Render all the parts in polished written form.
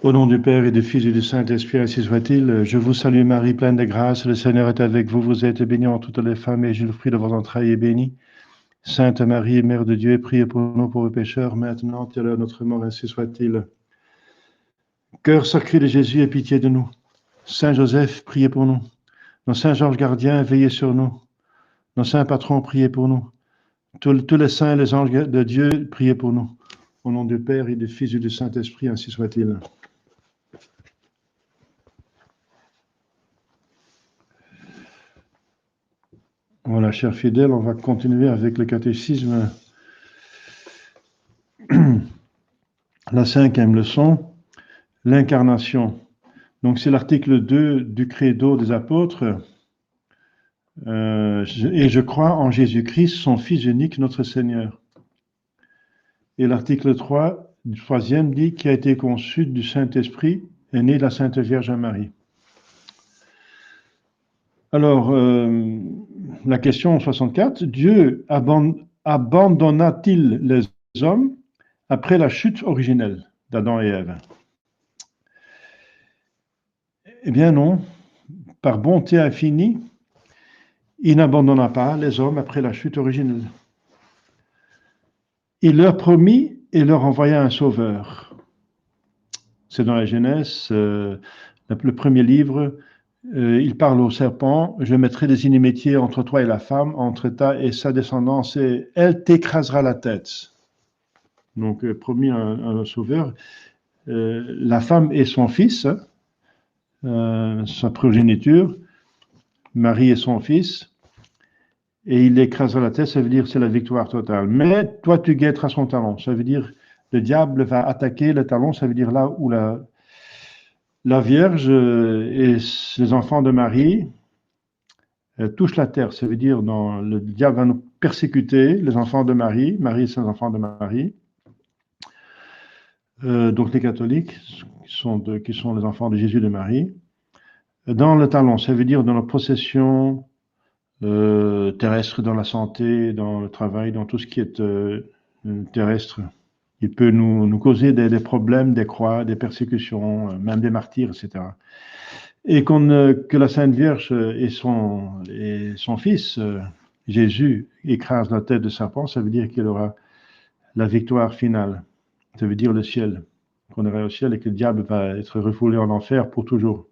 Au nom du Père et du Fils et du Saint-Esprit, ainsi soit-il. Je vous salue Marie, pleine de grâce. Le Seigneur est avec vous. Vous êtes bénie entre toutes les femmes et Jésus, le fruit de vos entrailles, est béni. Sainte Marie, Mère de Dieu, priez pour nous pauvres pécheurs, maintenant et à l'heure de notre mort, ainsi soit-il. Cœur sacré de Jésus, aie pitié de nous. Saint Joseph, priez pour nous. Nos saints Georges gardiens, veillez sur nous. Nos saints patrons, priez pour nous. Tous les saints et les anges de Dieu, priez pour nous. Au nom du Père et du Fils et du Saint-Esprit, ainsi soit-il. Voilà, chers fidèles, on va continuer avec le catéchisme. La 5e leçon, l'incarnation. Donc, c'est l'article 2 du Credo des apôtres. Et je crois en Jésus-Christ, son Fils unique, notre Seigneur. Et l'article 3 du 3e dit qu'il a été conçu du Saint-Esprit et né de la Sainte Vierge Marie. Alors, la question 64, Dieu abandonna-t-il les hommes après la chute originelle d'Adam et Ève? Eh bien non, par bonté infinie, il n'abandonna pas les hommes après la chute originelle. Il leur promit et leur envoya un sauveur. C'est dans la Genèse, le premier livre, il parle au serpent, je mettrai des inimitiés entre toi et la femme, entre ta et sa descendance, et elle t'écrasera la tête. Donc, promis un sauveur. La femme et son fils, sa progéniture, Marie et son fils, et il écrasera la tête, ça veut dire c'est la victoire totale. Mais toi, tu guetteras son talon. Ça veut dire le diable va attaquer le talon, ça veut dire là où la Vierge et les enfants de Marie touchent la terre. Ça veut dire le diable va nous persécuter, les enfants de Marie, Marie et ses enfants de Marie. Donc les catholiques, qui sont les enfants de Jésus et de Marie. Dans le talon, ça veut dire dans la possession terrestre, dans la santé, dans le travail, dans tout ce qui est terrestre. Il peut nous causer des problèmes, des croix, des persécutions, même des martyrs, etc. Et que la Sainte Vierge et son fils, Jésus, écrasent la tête de serpent, ça veut dire qu'il aura la victoire finale. Ça veut dire le ciel, qu'on ira au ciel et que le diable va être refoulé en enfer pour toujours.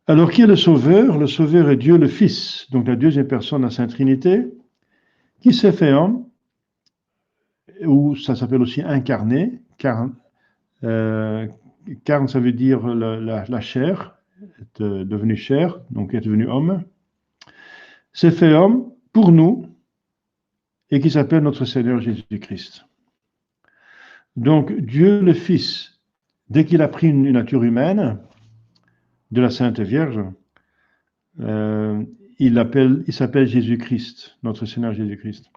Alors, qui est le Sauveur? Le Sauveur est Dieu le Fils, donc la deuxième personne de la Sainte Trinité, qui s'est fait homme, ou ça s'appelle aussi incarné. Carne, ça veut dire la chair, est devenu chair, donc est devenu homme. S'est fait homme pour nous, et qui s'appelle notre Seigneur Jésus-Christ. Donc, Dieu le Fils, dès qu'il a pris une nature humaine, de la Sainte Vierge, il s'appelle Jésus-Christ, notre Seigneur Jésus-Christ.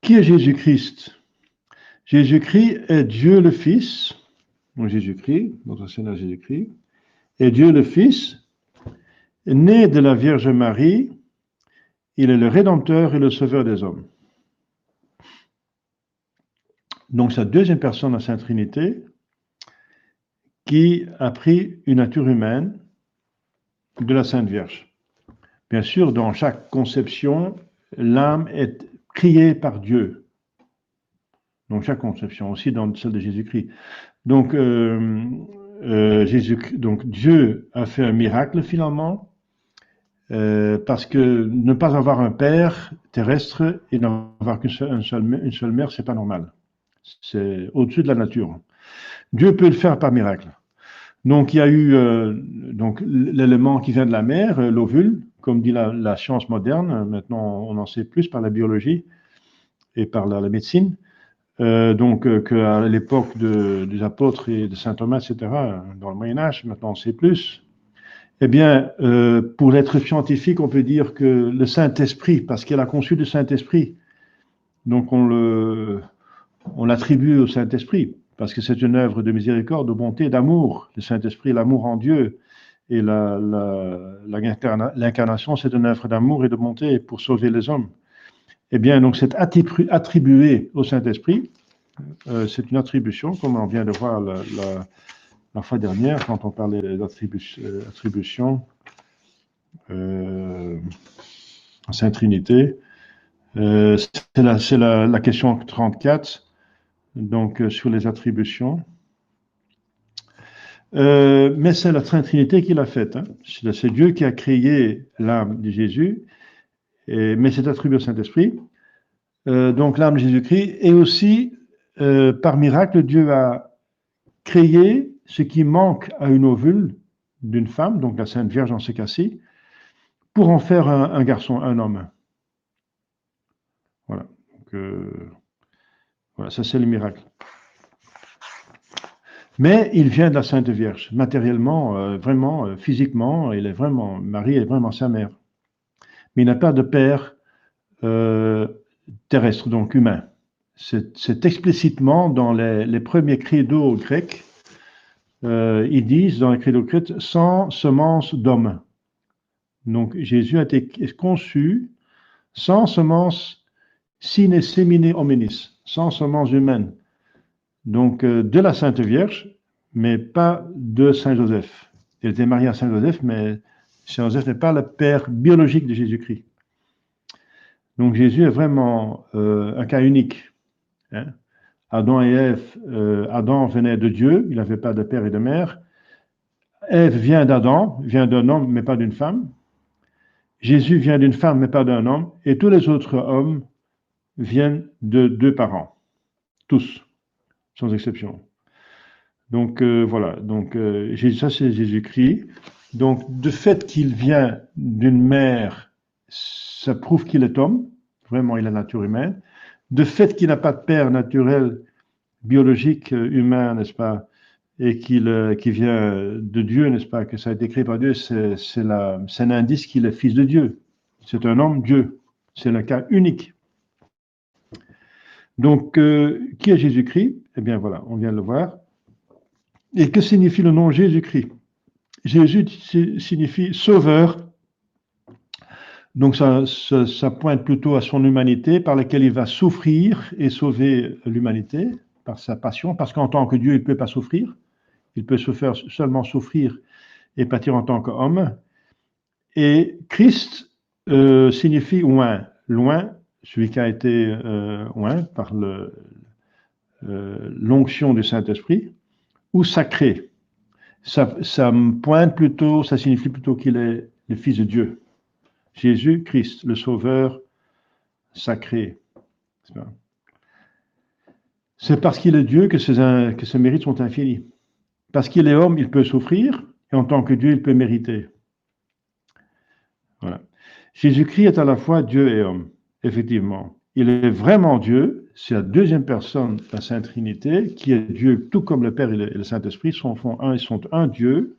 Qui est Jésus-Christ? Jésus-Christ est Dieu le Fils, donc Jésus-Christ, notre Seigneur Jésus-Christ, est Dieu le Fils, né de la Vierge Marie, il est le Rédempteur et le Sauveur des hommes. Donc, sa deuxième personne, la Sainte Trinité, qui a pris une nature humaine de la Sainte Vierge. Bien sûr, dans chaque conception, l'âme est créée par Dieu. Donc, chaque conception, aussi dans celle de Jésus-Christ. Donc, Dieu a fait un miracle finalement, parce que ne pas avoir un père terrestre et n'avoir une seule mère, c'est pas normal. C'est au-dessus de la nature. Dieu peut le faire par miracle. Donc, il y a eu l'élément qui vient de la mère, l'ovule, comme dit la science moderne. Maintenant, on en sait plus par la biologie et par la médecine. Qu'à l'époque des apôtres et de saint Thomas, etc., dans le Moyen-Âge, maintenant on sait plus. Eh bien, pour l'être scientifique, on peut dire que le Saint-Esprit, parce qu'elle a conçu le Saint-Esprit, donc on l'attribue au Saint-Esprit, parce que c'est une œuvre de miséricorde, de bonté, d'amour. Le Saint-Esprit, l'amour en Dieu, et l'incarnation, c'est une œuvre d'amour et de bonté pour sauver les hommes. Eh bien, donc c'est attribué au Saint-Esprit, c'est une attribution, comme on vient de voir la fois dernière, quand on parlait d'attribution en Sainte Trinité. C'est la question 34, donc sur les attributions. Mais c'est la Sainte Trinité qui l'a faite. Hein. C'est Dieu qui a créé l'âme de Jésus, mais c'est attribué au Saint-Esprit. Donc l'âme de Jésus-Christ, et aussi, par miracle, Dieu a créé ce qui manque à une ovule d'une femme, donc la Sainte Vierge en ce cas-ci, pour en faire un garçon, un homme. Voilà. Donc, voilà, ça c'est le miracle. Mais il vient de la Sainte Vierge, matériellement, vraiment, physiquement, Marie est vraiment sa mère. Mais il n'a pas de père terrestre, donc humain. C'est explicitement dans les premiers credos grecs, ils disent dans les credos grecs, sans semence d'homme. Donc Jésus a été conçu sans semence sine semine hominis, sans semence humaine. Donc de la Sainte Vierge, mais pas de Saint Joseph. Il était marié à Saint Joseph, mais Saint Joseph n'est pas le père biologique de Jésus-Christ. Donc Jésus est vraiment un cas unique. Hein. Adam et Ève, Adam venait de Dieu, il n'avait pas de père et de mère. Ève vient d'Adam, vient d'un homme, mais pas d'une femme. Jésus vient d'une femme, mais pas d'un homme. Et tous les autres hommes viennent de deux parents. Tous, sans exception. Donc voilà, donc ça c'est Jésus-Christ. Donc de fait qu'il vient d'une mère, ça prouve qu'il est homme, vraiment il a la nature humaine. De fait qu'il n'a pas de père naturel, biologique, humain, n'est-ce pas, et qui vient de Dieu, n'est-ce pas, que ça a été créé par Dieu, c'est un indice qu'il est fils de Dieu. C'est un homme Dieu. C'est le cas unique. Donc, qui est Jésus-Christ? Eh bien voilà, on vient de le voir. Et que signifie le nom Jésus-Christ? Jésus signifie sauveur. Donc ça pointe plutôt à son humanité par laquelle il va souffrir et sauver l'humanité par sa passion, parce qu'en tant que Dieu, il ne peut pas souffrir. Il peut seulement souffrir et pâtir en tant qu'homme. Et Christ signifie loin, loin, celui qui a été loin par l'onction du Saint-Esprit, ou sacré. Ça pointe plutôt, ça signifie plutôt qu'il est le Fils de Dieu. Jésus, Christ, le Sauveur sacré. C'est parce qu'il est Dieu que ses mérites sont infinis. Parce qu'il est homme, il peut souffrir, et en tant que Dieu, il peut mériter. Voilà. Jésus-Christ est à la fois Dieu et homme, effectivement. Il est vraiment Dieu, c'est la deuxième personne de la Sainte Trinité, qui est Dieu, tout comme le Père et le Saint-Esprit sont un Dieu.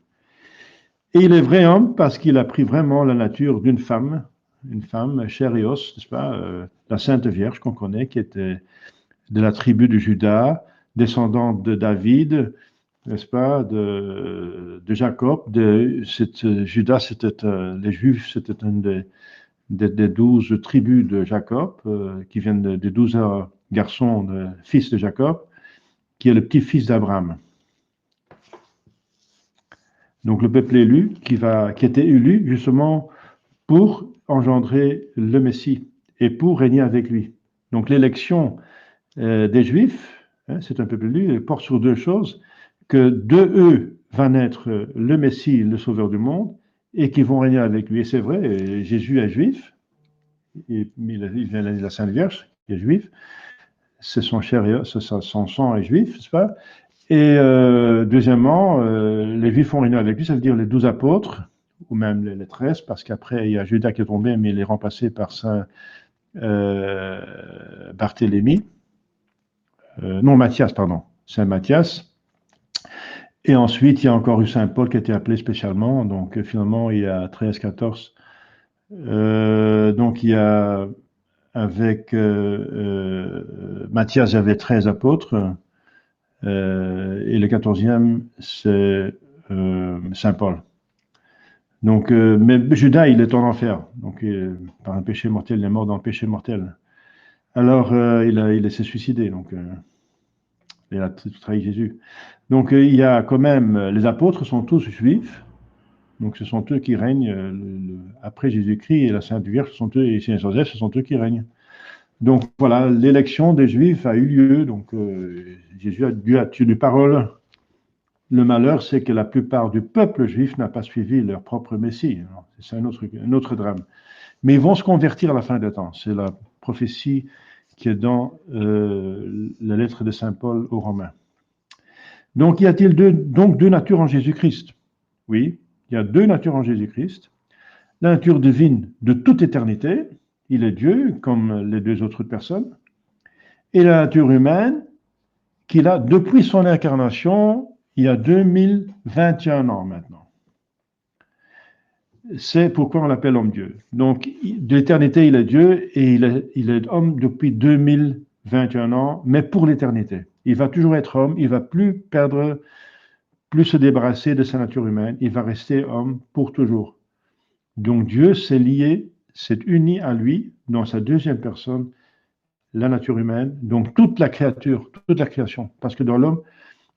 Et il est vrai homme parce qu'il a pris vraiment la nature d'une femme, une femme, chair et os, n'est-ce pas, la Sainte Vierge qu'on connaît, qui était de la tribu de Juda, descendante de David, n'est-ce pas, de Jacob. Judas, les Juifs, c'était une des 12 tribus de Jacob, qui viennent des 12 garçons, fils de Jacob, qui est le petit-fils d'Abraham. Donc le peuple élu, qui était élu justement pour engendrer le Messie et pour régner avec lui. Donc l'élection des Juifs, hein, c'est un peuple élu, porte sur deux choses, que de eux va naître le Messie, le Sauveur du monde, et qui vont régner avec lui. Et c'est vrai, Jésus est juif, il vient de la Sainte Vierge, qui est juif, c'est son sang est juif, n'est-ce pas? Et deuxièmement, les Juifs ont régné avec lui, ça veut dire les 12 apôtres, ou même les 13, parce qu'après, il y a Judas qui est tombé, mais il est remplacé par Saint Barthélemy. Non, Matthias, pardon. Saint Matthias. Et ensuite, il y a encore eu Saint Paul qui a été appelé spécialement. Donc, finalement, il y a 13, 14. Donc, il y a, avec Matthias, il y avait 13 apôtres. Et le 14e, c'est Saint Paul. Donc, mais Judas, il est en enfer. Donc, par un péché mortel, il est mort dans le péché mortel. Alors, il s'est suicidé. Donc, Il a trahi Jésus. Donc, il y a quand même, les apôtres sont tous juifs. Donc, ce sont eux qui règnent après Jésus-Christ et la Sainte Vierge, ce sont eux, et Saint Joseph, ce sont eux qui règnent. Donc, voilà, l'élection des Juifs a eu lieu. Donc, Jésus a dû attirer des paroles. Le malheur, c'est que la plupart du peuple juif n'a pas suivi leur propre Messie. C'est un autre drame. Mais ils vont se convertir à la fin des temps. C'est la prophétie qui est dans la lettre de Saint Paul aux Romains. Donc, y a-t-il deux natures en Jésus-Christ? Oui, il y a deux natures en Jésus-Christ. La nature divine de toute éternité, il est Dieu, comme les deux autres personnes, et la nature humaine qu'il a depuis son incarnation, il y a 2021 ans maintenant. C'est pourquoi on l'appelle homme-dieu. Donc, de l'éternité, il est Dieu, et il est homme depuis 2021 ans, mais pour l'éternité. Il va toujours être homme, il ne va plus se débarrasser de sa nature humaine, il va rester homme pour toujours. Donc Dieu s'est lié, s'est uni à lui dans sa deuxième personne, la nature humaine, donc toute la création. Parce que dans l'homme,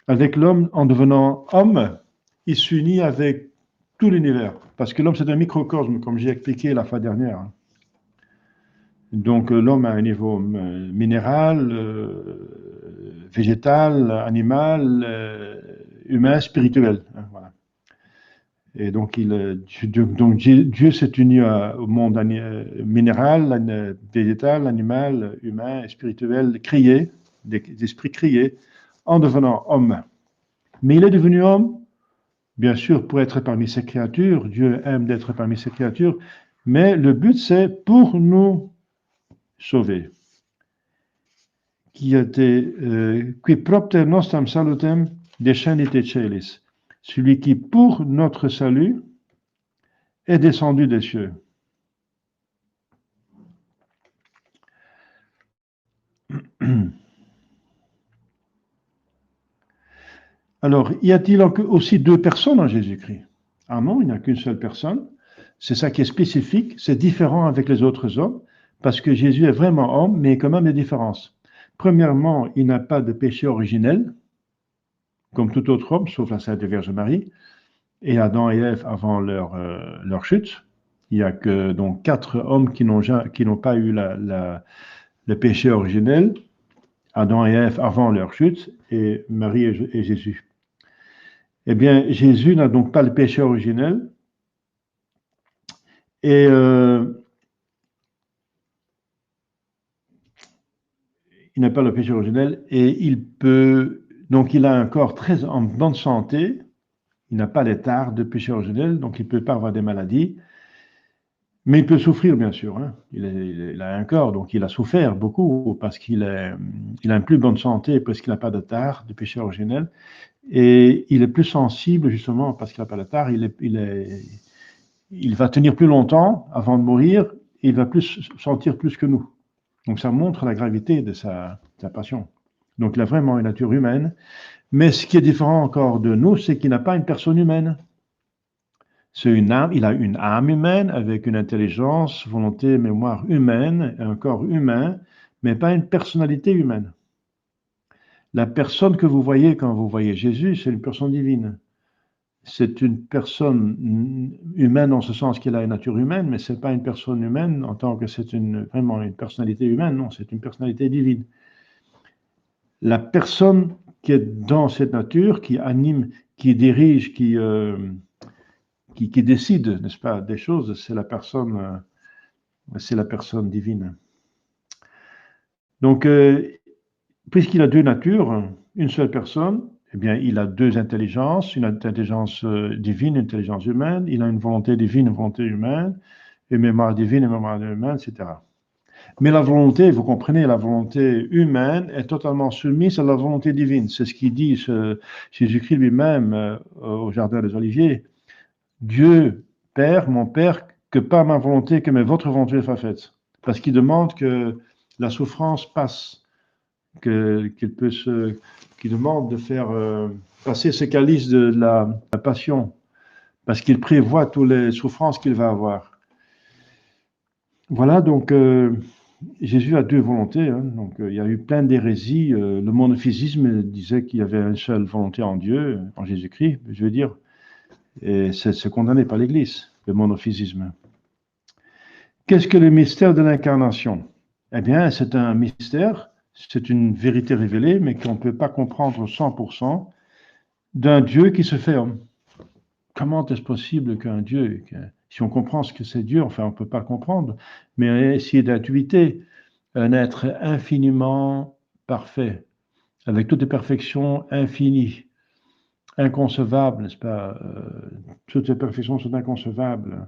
avec l'homme, en devenant homme, il s'unit avec tout l'univers. Parce que l'homme, c'est un microcosme, comme j'ai expliqué la fois dernière. Donc l'homme a un niveau minéral, végétal, animal, humain, spirituel. Voilà. Et donc, Dieu s'est uni au monde minéral, végétal, animal, humain, spirituel, créé, des esprits créés, en devenant homme. Mais il est devenu homme, bien sûr, pour être parmi ses créatures. Dieu aime d'être parmi ses créatures, mais le but, c'est pour nous sauver. Qui propter nostram salutem descendite celis. Celui qui, pour notre salut, est descendu des cieux. Alors, y a-t-il aussi deux personnes en Jésus-Christ? Ah non, il n'y a qu'une seule personne. C'est ça qui est spécifique, c'est différent avec les autres hommes, parce que Jésus est vraiment homme, mais il y a quand même des différences. Premièrement, il n'a pas de péché originel, comme tout autre homme, sauf la Sainte Vierge Marie, et Adam et Ève avant leur chute. Il n'y a que donc 4 hommes qui n'ont pas eu le péché originel, Adam et Ève avant leur chute, et Marie et Jésus. Eh bien, Jésus n'a donc pas le péché originel, et il n'a pas le péché originel, et donc il a un corps très en bonne santé, il n'a pas les tares de péché originel, donc il ne peut pas avoir des maladies, mais il peut souffrir, bien sûr. Hein. Il a un corps, donc il a souffert beaucoup parce qu'il a une plus bonne santé, parce qu'il n'a pas de tare de péché originel. Et il est plus sensible, justement, parce qu'il n'a pas de tare. Il va tenir plus longtemps avant de mourir, et il va sentir plus que nous. Donc ça montre la gravité de sa passion. Donc il a vraiment une nature humaine. Mais ce qui est différent encore de nous, c'est qu'il n'a pas une personne humaine. C'est une âme, il a une âme humaine avec une intelligence, volonté, mémoire humaine, un corps humain, mais pas une personnalité humaine. La personne que vous voyez quand vous voyez Jésus, c'est une personne divine. C'est une personne humaine en ce sens qu'il a une nature humaine, mais ce n'est pas une personne humaine en tant que c'est vraiment une personnalité humaine, non, c'est une personnalité divine. La personne qui est dans cette nature, qui anime, qui dirige, qui décide, n'est-ce pas, des choses, c'est la personne divine. Donc, puisqu'il a deux natures, une seule personne, eh bien, il a deux intelligences, une intelligence divine, une intelligence humaine, il a une volonté divine, une volonté humaine, une mémoire divine, une mémoire humaine, etc. Mais la volonté, vous comprenez, la volonté humaine est totalement soumise à la volonté divine. C'est ce qu'il dit Jésus-Christ lui-même au Jardin des Oliviers. Dieu, Père, mon Père, que pas ma volonté, que mais votre volonté soit faite. Parce qu'il demande que la souffrance passe, qu'il demande de faire passer ce calice de la passion, parce qu'il prévoit toutes les souffrances qu'il va avoir. Voilà, donc Jésus a deux volontés, hein. Donc, il y a eu plein d'hérésies. Le monophysisme disait qu'il y avait une seule volonté en Dieu, en Jésus-Christ, je veux dire, et c'est condamné par l'Église, le monophysisme. Qu'est-ce que le mystère de l'incarnation? Eh bien, c'est un mystère, c'est une vérité révélée, mais qu'on ne peut pas comprendre 100% d'un Dieu qui se fait homme. Comment est-ce possible qu'un Dieu, si on comprend ce que c'est Dieu, enfin on ne peut pas le comprendre, mais essayer d'intuiter un être infiniment parfait, avec toutes les perfections infinies, inconcevables, n'est-ce pas? Toutes les perfections sont inconcevables.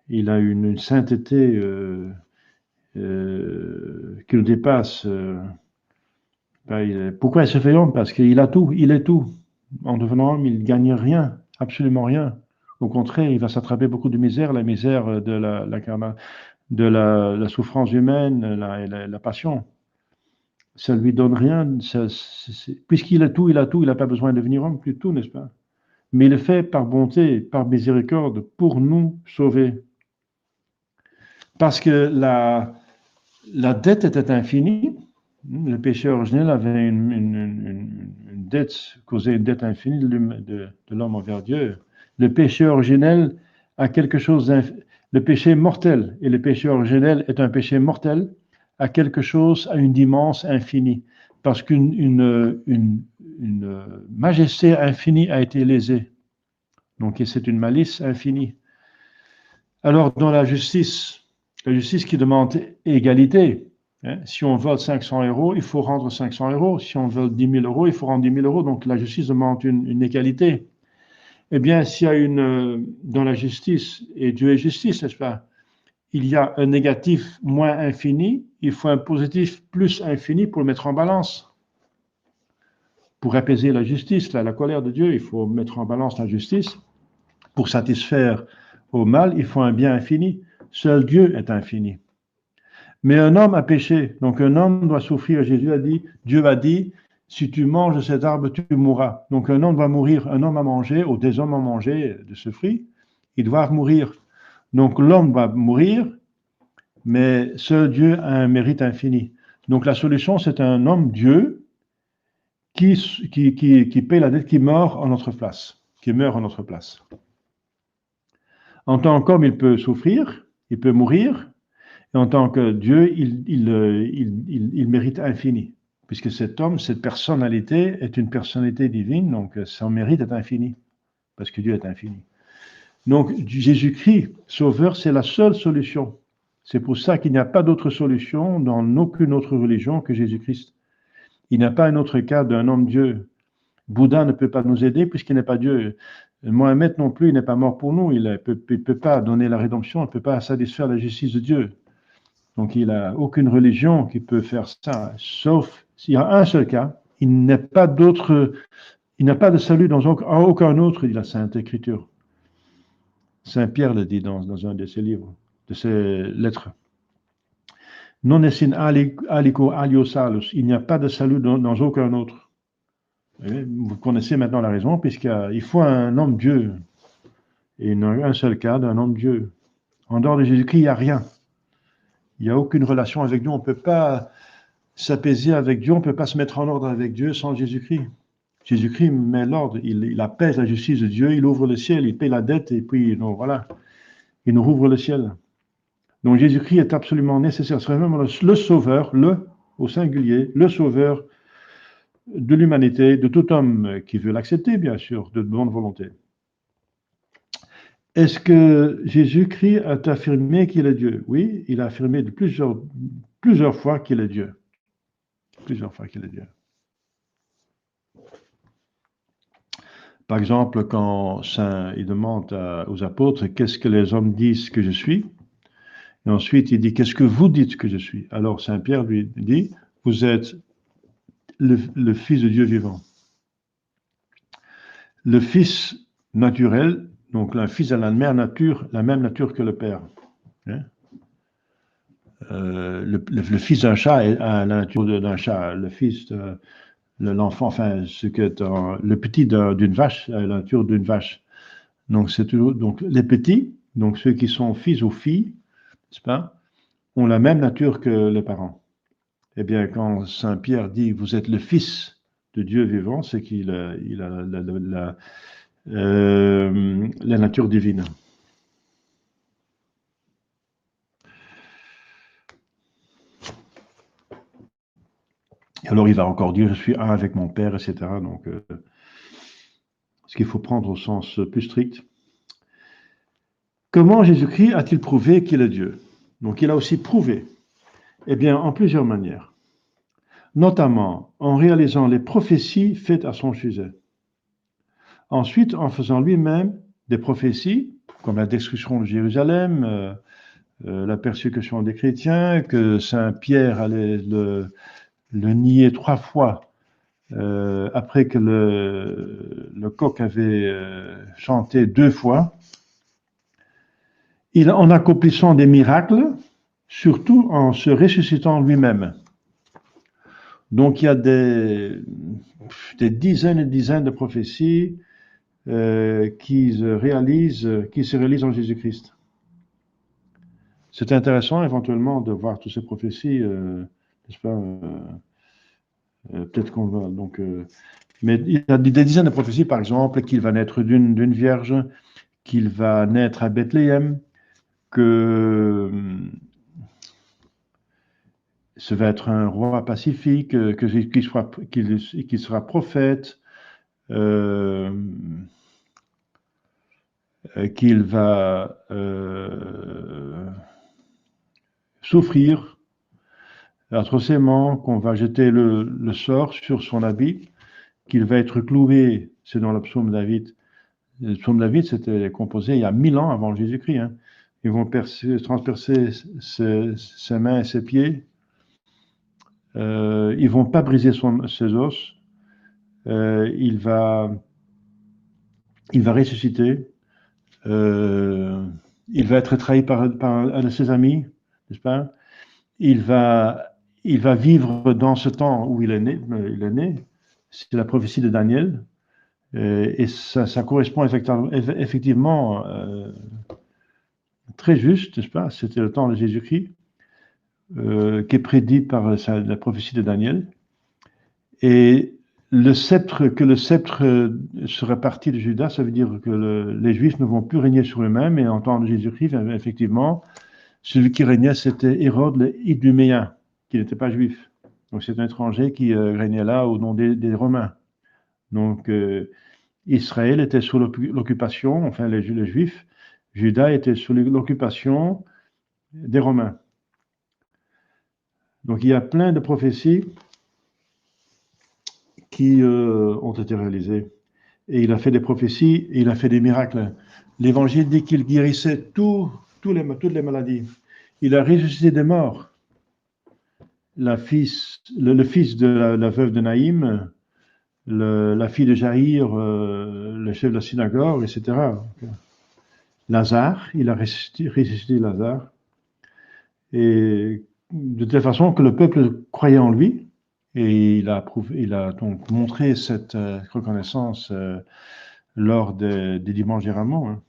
Il a une sainteté qui nous dépasse. Pourquoi il se fait homme? Parce qu'il a tout, il est tout. En devenant homme, il ne gagne rien, absolument rien. Au contraire, il va s'attraper beaucoup de misère, la misère de la souffrance humaine, la passion. Ça ne lui donne rien. Puisqu'il a tout, il a tout, il n'a pas besoin de devenir homme, plus tout, n'est-ce pas? Mais il le fait par bonté, par miséricorde, pour nous sauver. Parce que la dette était infinie. Le péché originel avait une dette, causait une dette infinie de l'homme envers Dieu. Le péché originel a quelque chose le péché mortel, et le péché originel est un péché mortel, a quelque chose, à une dimension infinie, parce qu'une majesté infinie a été lésée. Donc c'est une malice infinie. Alors dans la justice qui demande égalité, hein, si on vole 500 euros, il faut rendre 500 euros. Si on vole 10 000 euros, il faut rendre 10 000 euros. Donc la justice demande une égalité. Eh bien, s'il y a dans la justice, et Dieu est justice, n'est-ce pas? Il y a un négatif moins infini, il faut un positif plus infini pour le mettre en balance. Pour apaiser la justice, la colère de Dieu, il faut mettre en balance la justice. Pour satisfaire au mal, il faut un bien infini. Seul Dieu est infini. Mais un homme a péché, donc un homme doit souffrir. Dieu a dit, si tu manges de cet arbre, tu mourras. Donc un homme va mourir, un homme a mangé, ou des hommes ont mangé de ce fruit, ils doivent mourir. Donc l'homme va mourir, mais seul Dieu a un mérite infini. Donc la solution, c'est un homme Dieu qui paie la dette, qui meurt en notre place, En tant qu'homme, il peut souffrir, il peut mourir, et en tant que Dieu, il mérite infini, puisque cet homme, cette personnalité est une personnalité divine, donc son mérite est infini, parce que Dieu est infini. Donc Jésus-Christ, Sauveur, c'est la seule solution. C'est pour ça qu'il n'y a pas d'autre solution dans aucune autre religion que Jésus-Christ. Il n'y a pas un autre cas d'un homme Dieu. Bouddha ne peut pas nous aider puisqu'il n'est pas Dieu. Mohamed non plus, il n'est pas mort pour nous. Il ne peut pas donner la rédemption, il ne peut pas satisfaire la justice de Dieu. Donc il n'a aucune religion qui peut faire ça, sauf s'il y a un seul cas, il n'a pas de salut dans aucun autre, dit la Sainte Écriture. Saint Pierre le dit dans un de ses livres, de ses lettres. Non essin alico alio salus, il n'y a pas de salut dans aucun autre. Vous connaissez maintenant la raison, puisqu'il faut un homme Dieu. Et il n'y a un seul cas d'un homme Dieu. En dehors de Jésus-Christ, il n'y a rien. Il n'y a aucune relation avec Dieu. On ne peut pas s'apaiser avec Dieu, on ne peut pas se mettre en ordre avec Dieu sans Jésus-Christ. Jésus-Christ met l'ordre, il apaise la justice de Dieu, il ouvre le ciel, il paie la dette, et puis donc, voilà, il nous rouvre le ciel. Donc Jésus-Christ est absolument nécessaire. C'est vraiment le sauveur, au singulier, le sauveur de l'humanité, de tout homme qui veut l'accepter, bien sûr, de bonne volonté. Est-ce que Jésus-Christ a affirmé qu'il est Dieu? Oui, il a affirmé plusieurs fois qu'il est Dieu. Plusieurs fois qu'il est Dieu. Par exemple, quand il demande aux apôtres, qu'est-ce que les hommes disent que je suis? Et ensuite, il dit, qu'est-ce que vous dites que je suis? Alors, Saint Pierre lui dit, vous êtes le Fils de Dieu vivant. Le Fils naturel, donc le Fils a la même nature que le Père. Hein? Le fils d'un chat a la nature d'un chat. Le fils de l'enfant, enfin, le petit d'une vache a la nature d'une vache. Donc, c'est toujours, donc les petits, donc ceux qui sont fils ou filles, n'est-ce pas, ont la même nature que les parents. Eh bien, quand Saint Pierre dit vous êtes le Fils de Dieu vivant, c'est qu'il a, il a la nature divine. Alors il va encore dire je suis un avec mon Père, etc. Donc, ce qu'il faut prendre au sens plus strict. Comment Jésus-Christ a-t-il prouvé qu'il est Dieu? Donc il a aussi prouvé, eh bien, en plusieurs manières, notamment en réalisant les prophéties faites à son sujet. Ensuite, en faisant lui-même des prophéties, comme la destruction de Jérusalem, la persécution des chrétiens, que Saint Pierre allait le nier 3 fois après que le coq avait chanté 2 fois. En accomplissant des miracles, surtout en se ressuscitant lui-même. Donc il y a des dizaines et dizaines de prophéties qui se réalisent en Jésus-Christ. C'est intéressant éventuellement de voir toutes ces prophéties, n'est-ce pas, peut-être qu'on va donc... mais il y a des dizaines de prophéties, par exemple, qu'il va naître d'une vierge, qu'il va naître à Bethléem, que ce va être un roi pacifique, qu'il sera prophète, qu'il va souffrir atrocement, qu'on va jeter le sort sur son habit, qu'il va être cloué, c'est dans le psaume David. Le psaume David, c'était composé il y a 1000 ans avant Jésus-Christ. Hein. Ils vont transpercer ses mains et ses pieds. Ils vont pas briser ses os. Il va ressusciter. Il va être trahi par un de ses amis, n'est-ce pas? Il va vivre dans ce temps où il est né. C'est la prophétie de Daniel. Et ça correspond effectivement très juste, n'est-ce pas? C'était le temps de Jésus-Christ, qui est prédit par la prophétie de Daniel. Et le sceptre sera parti de Judas, ça veut dire que les Juifs ne vont plus régner sur eux-mêmes. Et en temps de Jésus-Christ, effectivement, celui qui régnait, c'était Hérode le Iduméen, qui n'était pas juif. Donc c'est un étranger qui régnait là au nom des Romains. Donc Israël était sous l'occupation, enfin les Juifs, Juda était sous l'occupation des Romains. Donc il y a plein de prophéties qui ont été réalisées. Et il a fait des prophéties et il a fait des miracles. L'Évangile dit qu'il guérissait toutes les maladies. Il a ressuscité des morts. Le fils de la veuve de Naïm, la fille de Jaïr, le chef de la synagogue, etc. Lazare, il a ressuscité Lazare. Et de telle façon que le peuple croyait en lui. Et il a donc montré cette reconnaissance lors des dimanches des Rameaux. Hein.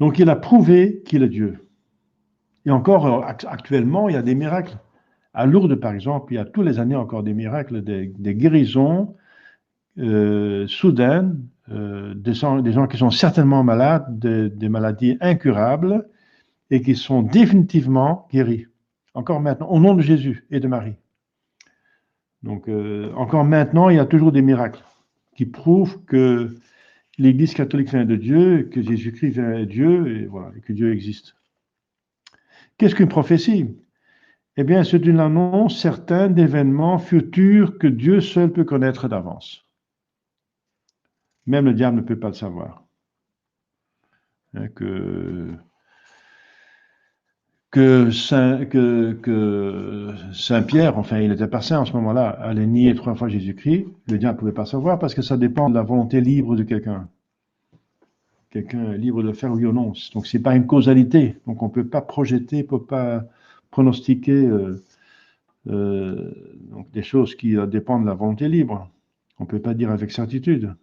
Donc il a prouvé qu'il est Dieu. Et encore actuellement, il y a des miracles. À Lourdes, par exemple, il y a tous les années encore des miracles, des guérisons soudaines, des gens qui sont certainement malades, des maladies incurables, et qui sont définitivement guéris. Encore maintenant, au nom de Jésus et de Marie. Donc, encore maintenant, il y a toujours des miracles qui prouvent que l'Église catholique vient de Dieu, que Jésus-Christ vient de Dieu, et voilà, et que Dieu existe. Qu'est-ce qu'une prophétie? Eh bien, c'est une annonce certaine d'événements futurs que Dieu seul peut connaître d'avance. Même le diable ne peut pas le savoir. Hein, que Saint Pierre, enfin il n'était pas saint en ce moment-là, allait nier 3 fois Jésus-Christ, le diable ne pouvait pas savoir parce que ça dépend de la volonté libre de quelqu'un. Quelqu'un est libre de faire oui ou non. Donc c'est pas une causalité. Donc on ne peut pas projeter, on ne peut pas pronostiquer donc des choses qui dépendent de la volonté libre. On ne peut pas dire avec certitude.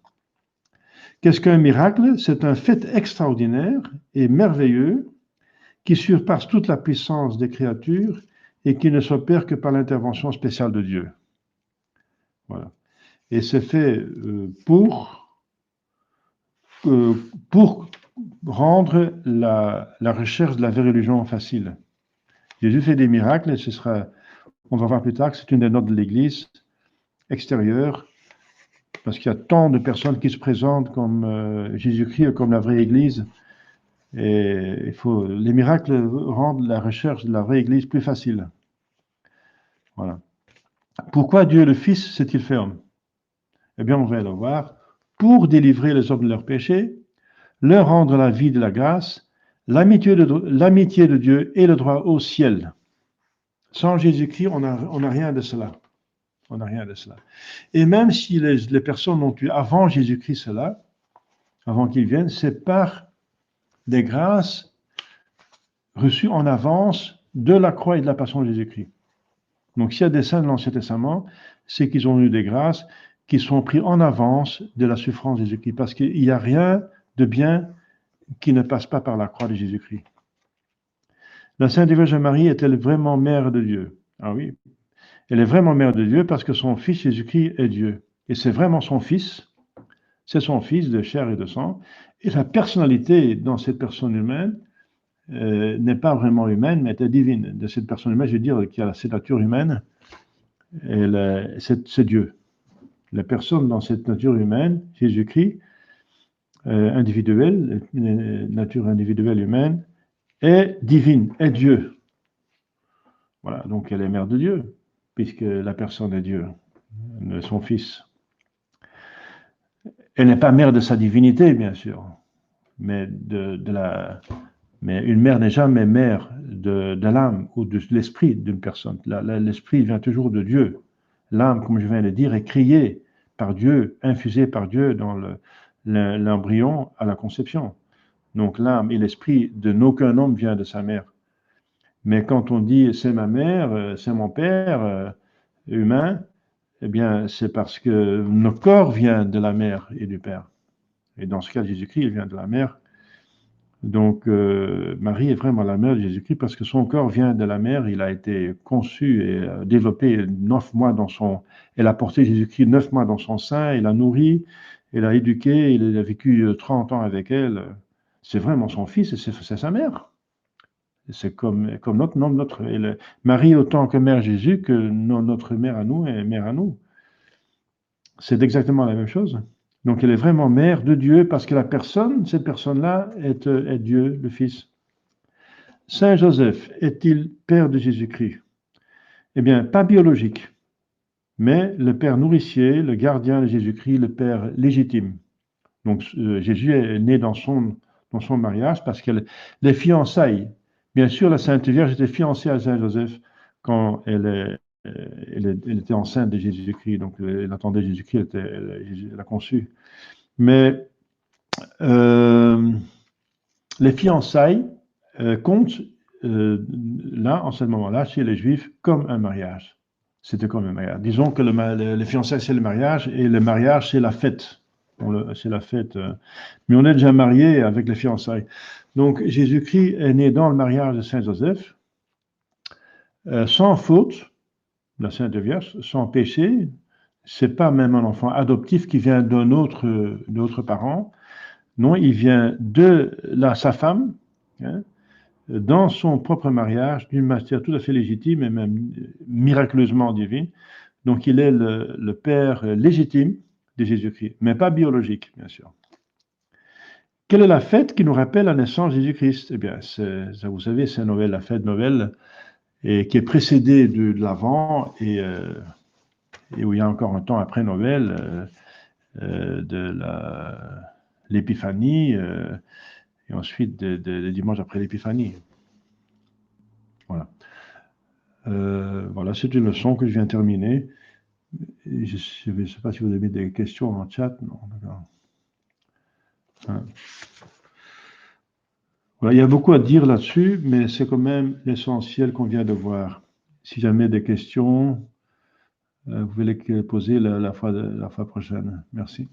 Qu'est-ce qu'un miracle? C'est un fait extraordinaire et merveilleux qui surpasse toute la puissance des créatures et qui ne s'opère que par l'intervention spéciale de Dieu. Voilà. Et c'est fait pour rendre la recherche de la vraie religion facile. Jésus fait des miracles, et on va voir plus tard que c'est une des notes de l'Église extérieure, parce qu'il y a tant de personnes qui se présentent comme Jésus-Christ, comme la vraie Église, et les miracles rendent la recherche de la vraie Église plus facile. Voilà. Pourquoi Dieu le Fils s'est-il fait homme? Eh bien, on va le voir. Pour délivrer les hommes de leurs péchés, leur rendre la vie de la grâce, l'amitié de Dieu et le droit au ciel. Sans Jésus-Christ, on n'a rien de cela. On n'a rien de cela. Et même si les personnes ont eu avant Jésus-Christ cela, avant qu'il vienne, c'est par des grâces reçues en avance de la croix et de la passion de Jésus-Christ. Donc, s'il y a des saints de l'Ancien Testament, c'est qu'ils ont eu des grâces qui sont prises en avance de la souffrance de Jésus-Christ, parce qu'il n'y a rien de bien qui ne passe pas par la croix de Jésus-Christ. La Sainte Vierge Marie est-elle vraiment mère de Dieu? Ah oui, elle est vraiment mère de Dieu parce que son Fils Jésus-Christ est Dieu. Et c'est vraiment son Fils, c'est son Fils de chair et de sang. Et sa personnalité dans cette personne humaine n'est pas vraiment humaine, mais est divine. De cette personne humaine, je veux dire qu'il y a cette nature humaine, c'est Dieu. La personne dans cette nature humaine, Jésus-Christ, individuelle, nature individuelle humaine, est divine, est Dieu. Voilà, donc elle est mère de Dieu, puisque la personne est Dieu, son Fils. Elle n'est pas mère de sa divinité, bien sûr, mais mais une mère n'est jamais mère de l'âme ou de l'esprit d'une personne. L'esprit vient toujours de Dieu. L'âme, comme je viens de dire, est créée par Dieu, infusée par Dieu dans l'embryon à la conception. Donc l'âme et l'esprit de aucun homme vient de sa mère. Mais quand on dit c'est ma mère, c'est mon père humain, eh bien c'est parce que notre corps vient de la mère et du père. Et dans ce cas, Jésus-Christ, il vient de la mère. Donc Marie est vraiment la mère de Jésus-Christ parce que son corps vient de la mère. Il a été conçu et développé 9 mois elle a porté Jésus-Christ 9 mois dans son sein, il l'a nourri, il l'a éduqué, il a vécu 30 ans avec elle. C'est vraiment son fils et c'est sa mère. C'est comme Marie autant que mère Jésus que notre mère à nous est mère à nous. C'est exactement la même chose. Donc elle est vraiment mère de Dieu parce que cette personne-là est Dieu, le Fils. Saint Joseph est-il père de Jésus-Christ? Eh bien, pas biologique, mais le père nourricier, le gardien de Jésus-Christ, le père légitime. Donc Jésus est né dans son mariage parce que les fiançailles, bien sûr, la Sainte Vierge était fiancée à Saint Joseph quand elle était enceinte de Jésus-Christ, donc elle attendait Jésus-Christ, elle a conçu. Mais les fiançailles comptent là, en ce moment-là, chez les Juifs, comme un mariage. C'était comme un mariage. Disons que les fiançailles, c'est le mariage, et le mariage, c'est la fête. C'est la fête. Mais on est déjà marié avec les fiançailles. Donc, Jésus-Christ est né dans le mariage de Saint Joseph, sans faute, la Sainte Vierge, sans péché. C'est pas même un enfant adoptif qui vient d'autres parents. Non, il vient de sa femme, hein, dans son propre mariage, d'une matière tout à fait légitime et même miraculeusement divine. Donc, il est le père légitime de Jésus-Christ, mais pas biologique, bien sûr. Quelle est la fête qui nous rappelle la naissance de Jésus-Christ? Eh bien, vous savez, c'est Noël, la fête de Noël, et qui est précédée de l'Avent, et où il y a encore un temps après Noël, de l'Épiphanie, et ensuite le dimanche après l'Épiphanie. Voilà. Voilà, c'est une leçon que je viens de terminer. Je ne sais pas si vous avez des questions en chat. Non, d'accord. Hein. Voilà, il y a beaucoup à dire là-dessus, mais c'est quand même l'essentiel qu'on vient de voir. Si jamais des questions, vous pouvez les poser la fois prochaine. Merci.